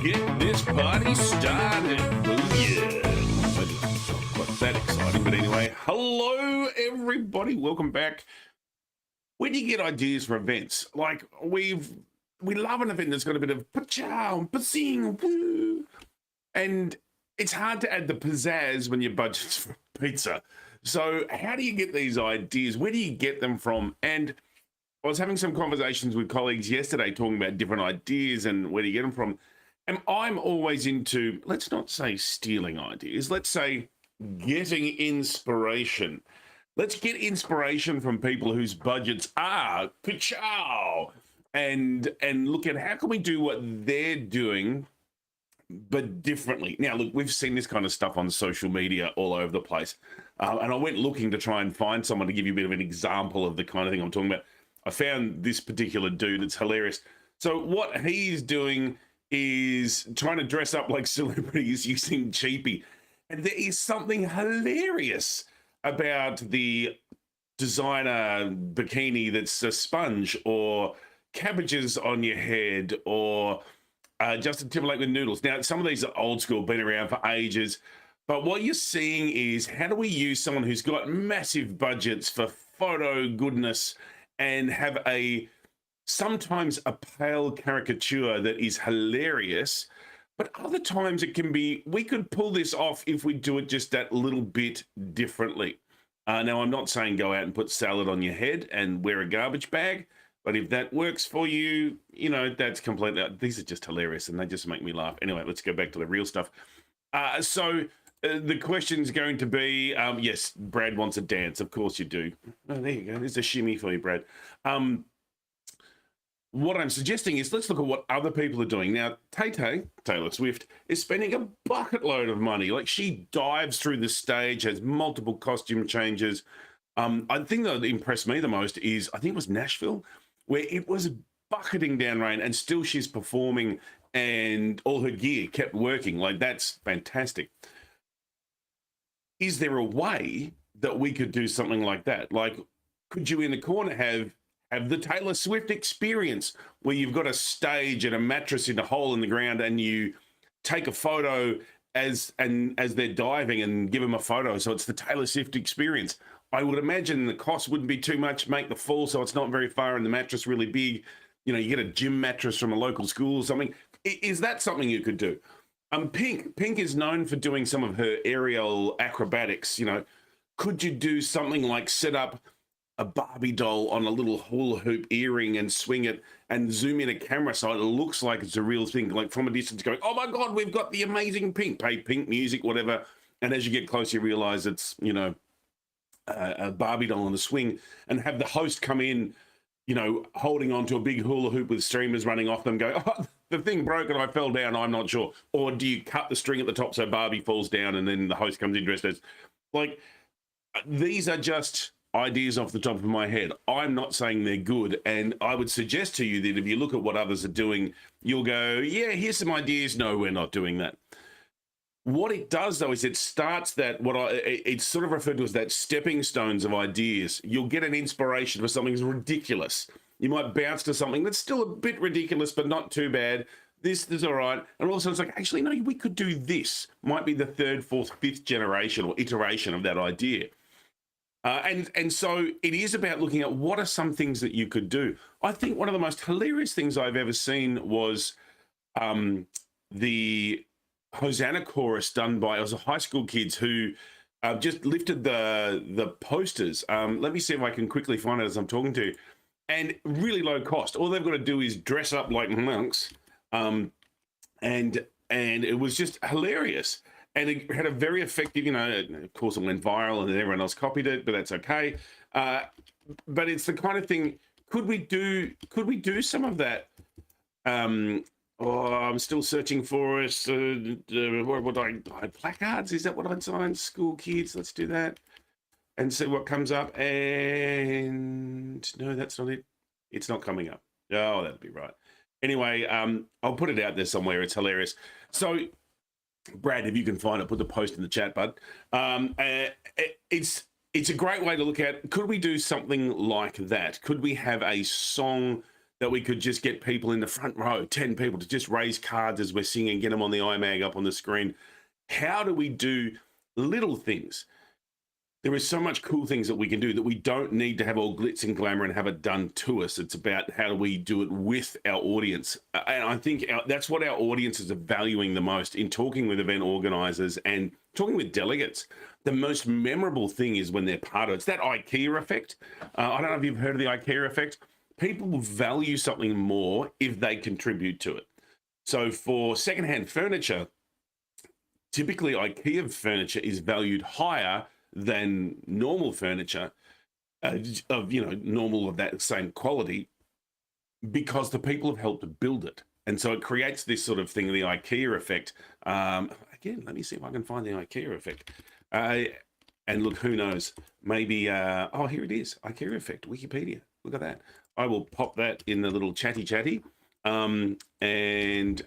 get this party started. Oh, yeah. Maybe it's not quite that exciting, but anyway, hello, everybody. Welcome back. When you get ideas for events, like we love an event that's got a bit of pa-chow, pa-sing, woo, and it's hard to add the pizzazz when your budget's for pizza. So how do you get these ideas? Where do you get them from? And I was having some conversations with colleagues yesterday talking about different ideas and where do you get them from. And I'm always into, let's not say stealing ideas, let's say getting inspiration. Let's get inspiration from people whose budgets are ka-chow and look at how can we do what they're doing but differently. Now, look, we've seen this kind of stuff on social media all over the place. And I went looking to try and find someone to give you a bit of an example of the kind of thing I'm talking about. I found this particular dude. It's hilarious. So what he's doing is trying to dress up like celebrities using cheapy. And there is something hilarious about the designer bikini that's a sponge, or cabbages on your head, or Justin Timberlake with noodles. Now, some of these are old school, been around for ages. But what you're seeing is how do we use someone who's got massive budgets for photo goodness and have sometimes a pale caricature that is hilarious, but other times it can be, we could pull this off if we do it just that little bit differently. Now, I'm not saying go out and put salad on your head and wear a garbage bag, but if that works for you, you know, that's completely, these are just hilarious and they just make me laugh. Anyway, let's go back to the real stuff. The question's going to be, yes, Brad wants a dance. Of course you do. Oh, there you go. There's a shimmy for you, Brad. What I'm suggesting is let's look at what other people are doing. Now, Taylor Swift, is spending a bucket load of money. Like, she dives through the stage, has multiple costume changes. I think that impressed me the most is, I think it was Nashville, where it was bucketing down rain and still she's performing and all her gear kept working. Like, that's fantastic. Is there a way that we could do something like that? Like, could you in the corner have the Taylor Swift experience where you've got a stage and a mattress in a hole in the ground and you take a photo as they're diving and give them a photo, so it's the Taylor Swift experience? I would imagine the cost wouldn't be too much, make the fall so it's not very far and the mattress really big. You know, you get a gym mattress from a local school or something. Is that something you could do? Pink is known for doing some of her aerial acrobatics. You know, could you do something like set up a Barbie doll on a little hula hoop earring and swing it and zoom in a camera so it looks like it's a real thing, like from a distance going, oh my God, we've got the amazing Pink, play Pink music, whatever. And as you get closer, you realize it's, you know, a Barbie doll on the swing, and have the host come in, you know, holding onto a big hula hoop with streamers running off them, go, oh, the thing broke and I fell down, I'm not sure. Or do you cut the string at the top so Barbie falls down and then the host comes in dressed as, like, these are just ideas off the top of my head. I'm not saying they're good, and I would suggest to you that if you look at what others are doing, you'll go, yeah, here's some ideas. No, we're not doing that. What it does, though, is it starts that, it's sort of referred to as that stepping stones of ideas. You'll get an inspiration for something ridiculous. You might bounce to something that's still a bit ridiculous, but not too bad. This is all right. And also it's like, actually, no, we could do this. Might be the third, fourth, fifth generation or iteration of that idea. And so it is about looking at what are some things that you could do. I think one of the most hilarious things I've ever seen was the Hosanna chorus done by, it was high school kids who just lifted the posters. Let me see if I can quickly find it as I'm talking to you. And really low cost. All they've got to do is dress up like monks. And it was just hilarious. And it had a very effective, you know, of course it went viral and then everyone else copied it, but that's okay. But it's the kind of thing, could we do some of that? I'm still searching for us. What would I placards? Is that what I'd sign? School kids, let's do that. And see what comes up. And no, that's not it. It's not coming up. Oh, that'd be right. Anyway, I'll put it out there somewhere. It's hilarious. So, Brad, if you can find it, put the post in the chat, bud. It's a great way to look at, could we do something like that? Could we have a song that we could just get people in the front row, 10 people, to just raise cards as we're singing, get them on the iMag up on the screen. How do we do little things? There is so much cool things that we can do that we don't need to have all glitz and glamour and have it done to us. It's about how do we do it with our audience. And I think that's what our audiences are valuing the most in talking with event organizers and talking with delegates. The most memorable thing is when they're part of it. It's that IKEA effect. I don't know if you've heard of the IKEA effect. People will value something more if they contribute to it. So for secondhand furniture, typically IKEA furniture is valued higher than normal furniture of normal of that same quality, because the people have helped build it. And so it creates this sort of thing, the IKEA effect. Again, let me see if I can find the IKEA effect. And look, who knows, maybe oh, here it is, IKEA effect, Wikipedia. Look at that. I will pop that in the little chatty and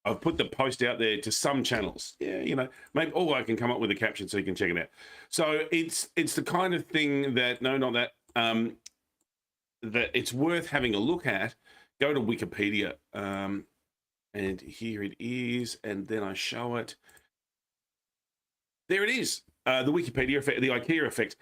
I've put the post out there to some channels. Yeah, maybe, I can come up with a caption so you can check it out. So it's the kind of thing that, no, not that, that it's worth having a look at. Go to Wikipedia, and here it is, and then I show it. There it is, the Wikipedia effect, the IKEA effect.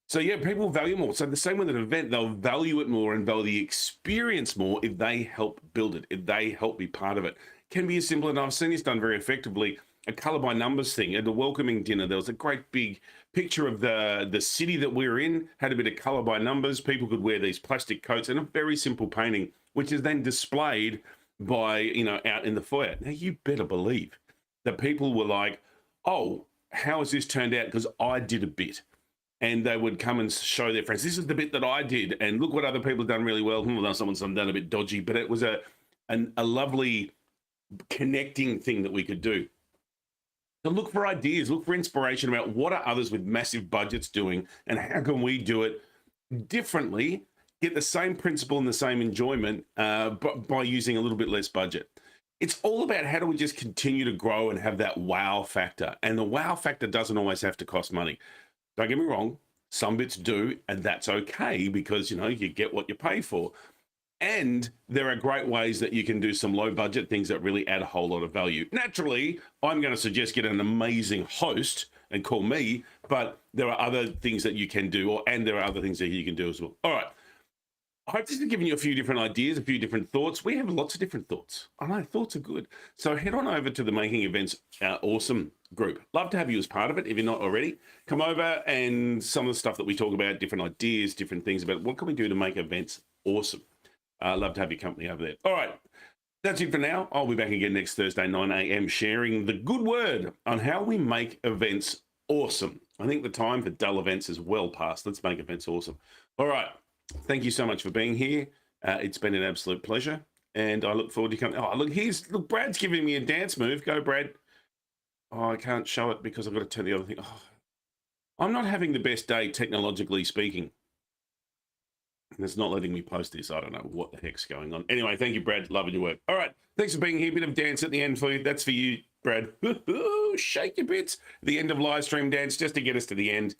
So yeah, people value more. So the same with an event, they'll value it more and value the experience more if they help build it, if they help be part of it. Can be as simple, and I've seen this done very effectively, a color by numbers thing. At the welcoming dinner, there was a great big picture of the city that we're in, had a bit of color by numbers. People could wear these plastic coats and a very simple painting, which is then displayed by, out in the foyer. Now you better believe that people were like, oh, how has this turned out? Because I did a bit. And they would come and show their friends, this is the bit that I did, and look what other people have done really well. Well, someone's done a bit dodgy, but it was a lovely connecting thing that we could do. So look for ideas, look for inspiration about what are others with massive budgets doing, and how can we do it differently, get the same principle and the same enjoyment, but by using a little bit less budget. It's all about how do we just continue to grow and have that wow factor. And the wow factor doesn't always have to cost money. Don't get me wrong, some bits do, and that's okay, because you get what you pay for. And there are great ways that you can do some low budget things that really add a whole lot of value. Naturally, I'm going to suggest get an amazing host and call me, but there are other things that you can do, and there are other things that you can do as well. All right. I hope this has given you a few different ideas, a few different thoughts. We have lots of different thoughts. I know, thoughts are good. So head on over to the Making Events Awesome group. Love to have you as part of it if you're not already. Come over, and some of the stuff that we talk about, different ideas, different things about what can we do to make events awesome. Love to have your company over there. All right, that's it for now. I'll be back again next Thursday, 9 a.m., sharing the good word on how we make events awesome. I think the time for dull events is well past. Let's make events awesome. All right. Thank you so much for being here. It's been an absolute pleasure, and I look forward to coming. Oh, look, Brad's giving me a dance move. Go, Brad. Oh, I can't show it because I've got to turn the other thing. Oh, I'm not having the best day technologically speaking. And it's not letting me post this. I don't know what the heck's going on. Anyway, thank you, Brad. Loving your work. All right. Thanks for being here. Bit of dance at the end for you. That's for you, Brad. Shake your bits. The end of live stream dance just to get us to the end.